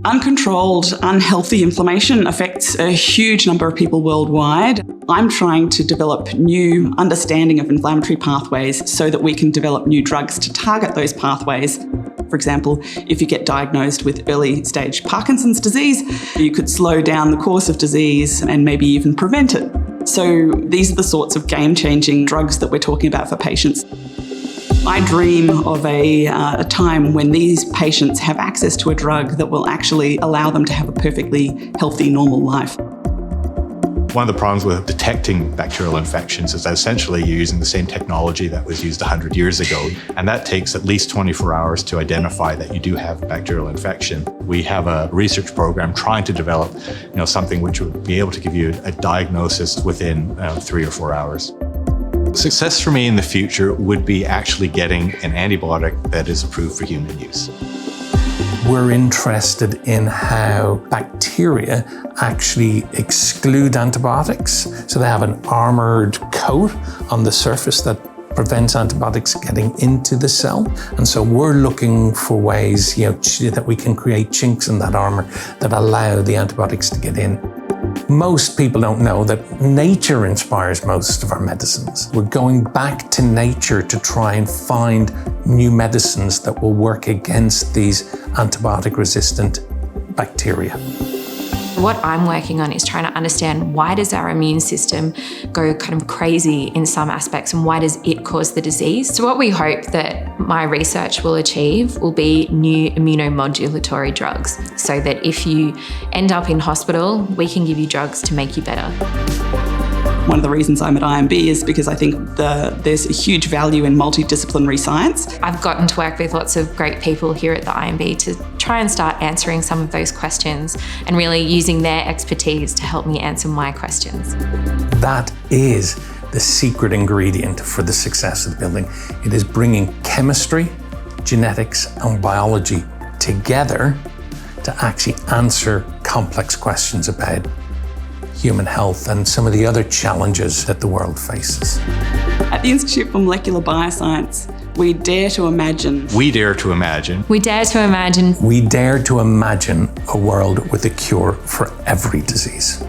Uncontrolled, unhealthy inflammation affects a huge number of people worldwide. I'm trying to develop new understanding of inflammatory pathways so that we can develop new drugs to target those pathways. For example, if you get diagnosed with early stage Parkinson's disease, you could slow down the course of disease and maybe even prevent it. So these are the sorts of game-changing drugs that we're talking about for patients. I dream of a time when these patients have access to a drug that will actually allow them to have a perfectly healthy, normal life. One of the problems with detecting bacterial infections is that essentially you're using the same technology that was used 100 years ago, and that takes at least 24 hours to identify that you do have a bacterial infection. We have a research program trying to develop something which would be able to give you a diagnosis within 3 or 4 hours. Success for me in the future would be actually getting an antibiotic that is approved for human use. We're interested in how bacteria actually exclude antibiotics. So they have an armored coat on the surface that prevents antibiotics getting into the cell. And so we're looking for ways that we can create chinks in that armor that allow the antibiotics to get in. Most people don't know that nature inspires most of our medicines. We're going back to nature to try and find new medicines that will work against these antibiotic-resistant bacteria. What I'm working on is trying to understand, why does our immune system go kind of crazy in some aspects, and why does it cause the disease? So what we hope that my research will achieve will be new immunomodulatory drugs, so that if you end up in hospital, we can give you drugs to make you better. One of the reasons I'm at IMB is because I think there's a huge value in multidisciplinary science. I've gotten to work with lots of great people here at the IMB to try and start answering some of those questions and really using their expertise to help me answer my questions. That is the secret ingredient for the success of the building. It is bringing chemistry, genetics, and biology together to actually answer complex questions about human health and some of the other challenges that the world faces. At the Institute for Molecular Bioscience, we dare to imagine. We dare to imagine. We dare to imagine. We dare to imagine a world with a cure for every disease.